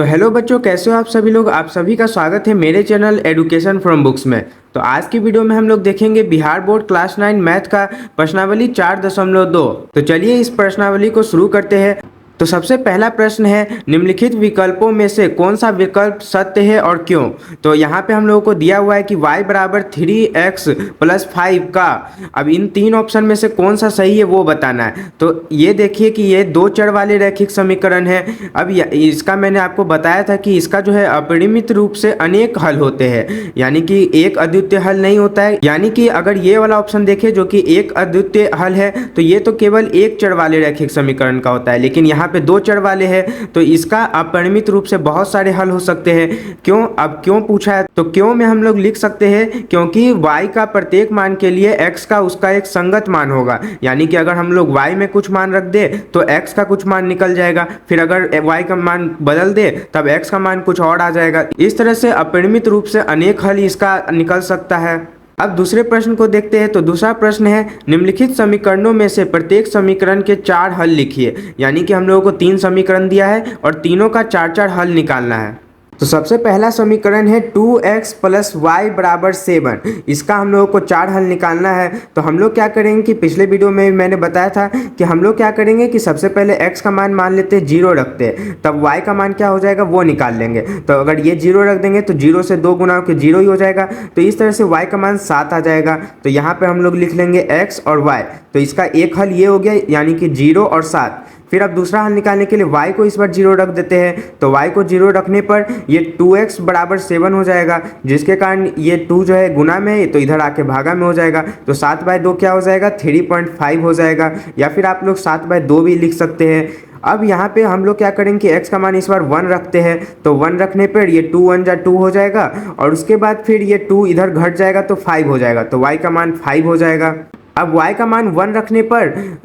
तो हेलो बच्चों, कैसे हो आप सभी लोग। आप सभी का स्वागत है मेरे चैनल एडुकेशन फ्रॉम बुक्स में। तो आज की वीडियो में हम लोग देखेंगे बिहार बोर्ड क्लास 9 मैथ का प्रश्नावली 4.2। तो चलिए इस प्रश्नावली को शुरू करते हैं। तो सबसे पहला प्रश्न है, निम्नलिखित विकल्पों में से कौन सा विकल्प सत्य है और क्यों। तो यहाँ पे हम लोगों को दिया हुआ है कि y बराबर 3x प्लस 5 का, अब इन तीन ऑप्शन में से कौन सा सही है वो बताना है। तो ये देखिए कि ये दो चर वाले रैखिक समीकरण है। अब इसका मैंने आपको बताया था कि इसका जो है अपरिमित रूप से अनेक हल होते हैं, यानी कि एक अद्वितीय हल नहीं होता है। यानी कि अगर ये वाला ऑप्शन देखें जो कि एक अद्वितीय हल है, तो ये तो केवल एक चर वाले रैखिक समीकरण का होता है, लेकिन यहाँ पे दो चर वाले हैं तो इसका अपरिमित रूप से बहुत सारे हल हो सकते हैं। क्यों, अब क्यों पूछा है तो क्यों में हम लोग लिख सकते हैं क्योंकि y का प्रत्येक मान के लिए x का उसका एक संगत मान होगा। यानी कि अगर हम लोग y में कुछ मान रख दे तो x का कुछ मान निकल जाएगा, फिर अगर y का मान बदल दे तब x का मान कुछ और आ जाएगा। इस तरह से अपरिमित रूप से अनेक हल इसका निकल सकता है। अब दूसरे प्रश्न को देखते हैं। तो दूसरा प्रश्न है, निम्नलिखित समीकरणों में से प्रत्येक समीकरण के 4 हल लिखिए। यानी कि हम लोगों को 3 समीकरण दिया है और तीनों का 4-4 हल निकालना है। तो सबसे पहला समीकरण है 2x प्लस वाई बराबर 7। इसका हम लोगों को 4 हल निकालना है। तो हम लोग क्या करेंगे कि पिछले वीडियो में मैंने बताया था कि हम लोग क्या करेंगे कि सबसे पहले x का मान लेते हैं 0 रखते हैं, तब y का मान क्या हो जाएगा वो निकाल लेंगे। तो अगर ये 0 रख देंगे तो 0 से 2 गुना होकर 0 ही हो जाएगा। तो इस तरह से y का मान 7 आ जाएगा। तो यहाँ पर हम लोग लिख लेंगे x और y। तो इसका एक हल ये हो गया, यानी कि 0 और 7। फिर अब दूसरा हल निकालने के लिए y को इस बार 0 रख देते हैं। तो y को 0 रखने पर ये 2x बराबर 7 हो जाएगा, जिसके कारण ये 2 जो है गुना में है तो इधर आके भागा में हो जाएगा। तो 7/2 क्या हो जाएगा, 3.5 हो जाएगा, या फिर आप लोग 7/2 भी लिख सकते हैं। अब यहाँ पे हम लोग क्या करेंगे कि x का मान इस बार 1 रखते हैं। तो 1 रखने पर ये 2 1 जा 2 हो जाएगा, और उसके बाद फिर ये 2 इधर घट जाएगा तो 5 हो जाएगा। तो y का मान 5 हो जाएगा। अब y का मान 1 रखने पर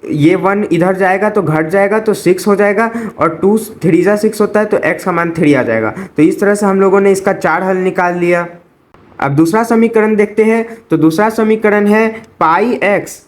ये 1 इधर जाएगा तो घट जाएगा तो 6 हो जाएगा, और 2 3 जा 6 होता है तो x का मान 3 आ जाएगा। तो इस तरह से हम लोगों ने इसका 4 हल निकाल लिया। अब दूसरा समीकरण देखते हैं। तो दूसरा समीकरण है पाई x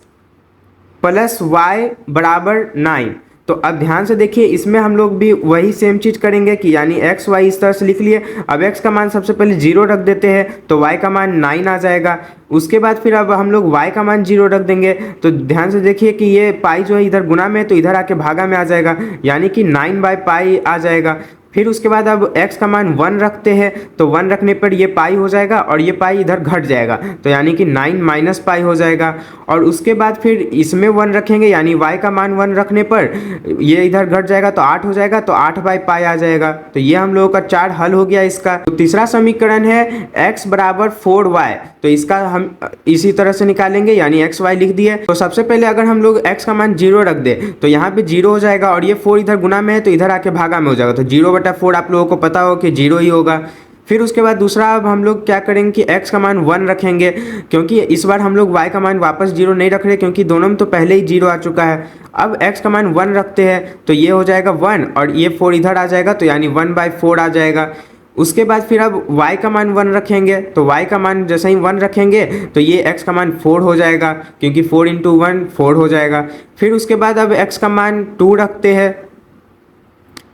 प्लस वाई बराबर 9। तो अब ध्यान से देखिए, इसमें हम लोग भी वही सेम चीज़ करेंगे कि यानी x y इस तरह से लिख लिए। अब x का मान सबसे पहले 0 रख देते हैं तो y का मान 9 आ जाएगा। उसके बाद फिर अब हम लोग y का मान 0 रख देंगे। तो ध्यान से देखिए कि ये पाई जो है इधर गुना में तो इधर आके भागा में आ जाएगा, यानी कि 9/पाई आ जाएगा। फिर उसके बाद अब x का मान 1 रखते हैं। तो 1 रखने पर ये पाई हो जाएगा और ये पाई इधर घट जाएगा, तो यानी कि 9 माइनस पाई हो जाएगा। और उसके बाद फिर इसमें 1 रखेंगे, यानी y का मान 1 रखने पर ये इधर घट जाएगा तो 8 हो जाएगा, तो 8/पाई आ जाएगा। तो ये हम लोगों का 4 हल हो गया इसका। तो तीसरा समीकरण है x बराबर 4y। तो इसका हम इसी तरह से निकालेंगे, यानी x y लिख दिए। तो सबसे पहले अगर हम लोग x का मान 0 रख दे तो यहाँ पे 0 हो जाएगा, और ये 4 इधर गुना में है तो इधर आके भागा में हो जाएगा। तो 0/4 आप लोगों को पता हो कि 0 ही होगा। फिर उसके बाद दूसरा अब हम लोग क्या करेंगे कि x का मान 1 रखेंगे, क्योंकि इस बार हम लोग y का मान वापस 0 नहीं रख रहे, क्योंकि दोनों में तो पहले ही 0 आ चुका है। अब x का मान 1 रखते हैं तो ये हो जाएगा 1, और ये 4 इधर आ जाएगा, तो यानी 1/4 आ जाएगा। उसके बाद फिर अब y का मान 1 रखेंगे। तो y का मान जैसे ही 1 रखेंगे तो ये x का मान 4 हो जाएगा, क्योंकि 4 × 1 4 हो जाएगा। फिर उसके बाद अब x का मान 2 रखते हैं।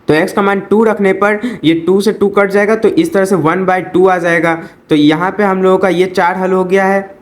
तो x का मान 2 रखने पर ये 2 से 2 कट जाएगा, तो इस तरह से 1/2 आ जाएगा। तो यहाँ पे हम लोगों का ये 4 हल हो गया है।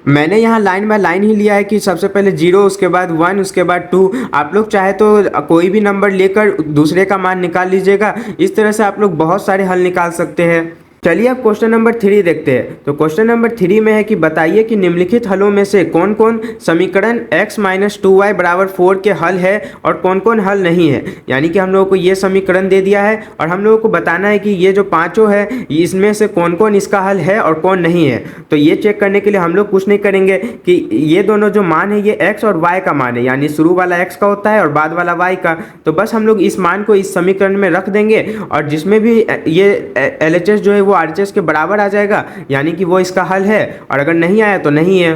मैंने यहाँ लाइन बाय लाइन ही लिया है कि सबसे पहले 0, उसके बाद 1, उसके बाद 2। आप लोग चाहे तो कोई भी नंबर लेकर दूसरे का मान निकाल लीजिएगा। इस तरह से आप लोग बहुत सारे हल निकाल सकते हैं। चलिए अब क्वेश्चन नंबर 3 देखते हैं। तो क्वेश्चन नंबर 3 में है कि बताइए कि निम्नलिखित हलों में से कौन कौन समीकरण x - 2y बराबर 4 के हल है और कौन कौन हल नहीं है। यानी कि हम लोगों को ये समीकरण दे दिया है और हम लोगों को बताना है कि ये जो पांचों है इसमें से कौन कौन इसका हल है और कौन नहीं है। तो ये चेक करने के लिए हम लोग कुछ नहीं करेंगे कि ये दोनों जो मान है ये x और y का मान है, यानी शुरू वाला x का होता है और बाद वाला y का। तो बस हम लोग इस मान को इस समीकरण में रख देंगे, और जिसमें भी ये LHS जो है वो RHS के बराबर आ जाएगा, यानी कि वो इसका हल है, और अगर नहीं आया तो नहीं है।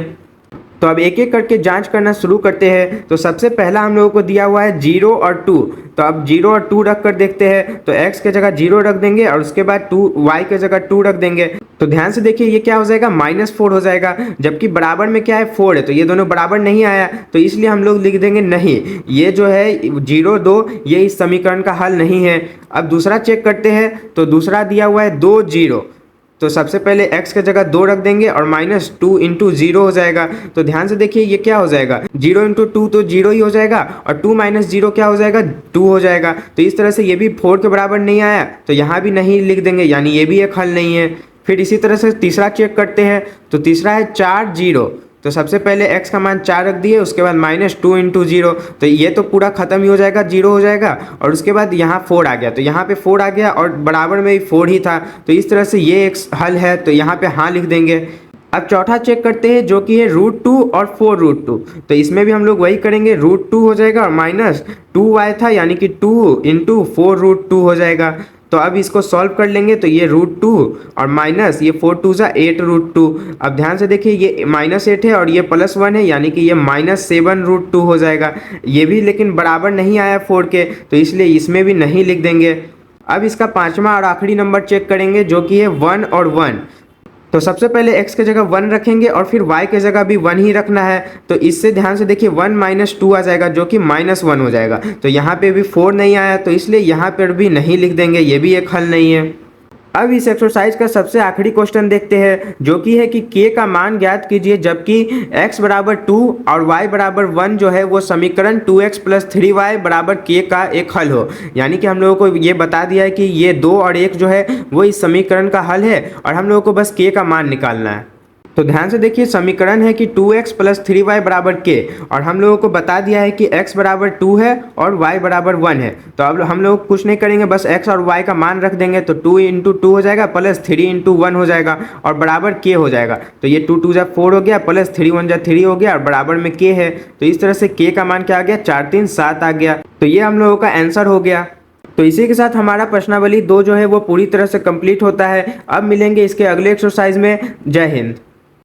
तो अब एक एक करके जांच करना शुरू करते हैं। तो सबसे पहला हम लोगों को दिया हुआ है 0 और 2। तो अब 0 और 2 रख कर देखते हैं। तो x के जगह 0 रख देंगे और उसके बाद y के जगह 2 रख देंगे। तो ध्यान से देखिए ये क्या हो जाएगा, -4 हो जाएगा, जबकि बराबर में क्या है 4 है। तो ये दोनों बराबर नहीं आया, तो इसलिए हम लोग लिख देंगे नहीं, ये जो है 0 2 ये इस समीकरण का हल नहीं है। अब दूसरा चेक करते हैं। तो दूसरा दिया हुआ है 2 0। तो सबसे पहले x के जगह 2 रख देंगे और -2 इंटू 0 हो जाएगा। तो ध्यान से देखिए ये क्या हो जाएगा, 0 इंटू 2 तो 0 ही हो जाएगा और 2 - 0 क्या हो जाएगा, 2 हो जाएगा। तो इस तरह से ये भी 4 के बराबर नहीं आया, तो यहाँ भी नहीं लिख देंगे, यानी ये भी एक हल नहीं है। फिर इसी तरह से तीसरा चेक करते हैं। तो तीसरा है 4 0। तो सबसे पहले x का मान 4 रख दिए, उसके बाद -2 इंटू 0। तो ये तो पूरा खत्म ही हो जाएगा, 0 हो जाएगा। और उसके बाद यहाँ 4 आ गया, तो यहाँ पे 4 आ गया और बराबर में भी 4 ही था। तो इस तरह से ये एक हल है, तो यहाँ पे हाँ लिख देंगे। अब चौथा चेक करते हैं, जो कि है √2 और 4√2। तो इसमें भी हम लोग वही करेंगे, √2 हो जाएगा और -2y था, यानी कि 2 इंटू 4√2 हो जाएगा। तो अब इसको सॉल्व कर लेंगे। तो ये √2 और माइनस ये 4 2 8√2। अब ध्यान से देखिए ये -8 है और ये +1 है, यानी कि ये -7√2 हो जाएगा। ये भी लेकिन बराबर नहीं आया 4 के, तो इसलिए इसमें भी नहीं लिख देंगे। अब इसका पांचवा और आखिरी नंबर चेक करेंगे, जो कि है 1 और 1। तो सबसे पहले x के जगह 1 रखेंगे और फिर y के जगह भी 1 ही रखना है। तो इससे ध्यान से देखिए 1 - 2 आ जाएगा, जो कि -1 हो जाएगा। तो यहाँ पे भी 4 नहीं आया, तो इसलिए यहाँ पर भी नहीं लिख देंगे, ये भी एक हल नहीं है। अब इस एक्सरसाइज का सबसे आखिरी क्वेश्चन देखते हैं, जो कि है कि k का मान ज्ञात कीजिए जबकि x बराबर 2 और y बराबर 1 जो है वो समीकरण 2x + 3y बराबर k का एक हल हो। यानी कि हम लोगों को ये बता दिया है कि ये 2 और 1 जो है वो इस समीकरण का हल है और हम लोगों को बस k का मान निकालना है। तो ध्यान से देखिए समीकरण है कि 2x + 3y बराबर k, और हम लोगों को बता दिया है कि x बराबर 2 है और y बराबर 1 है। तो अब हम लोग कुछ नहीं करेंगे, बस x और y का मान रख देंगे। तो 2 इंटू 2 हो जाएगा प्लस 3 इंटू 1 हो जाएगा और बराबर k हो जाएगा। तो ये 2 2 4 हो गया, प्लस 3 1 3 हो गया और बराबर में k है। तो इस तरह से k का मान क्या आ गया, 4 3 7 आ गया। तो ये हम लोगों का आंसर हो गया। तो इसी के साथ हमारा प्रश्नावली 2 जो है वो पूरी तरह से कंप्लीट होता है। अब मिलेंगे इसके अगले एक्सरसाइज में। जय हिंद।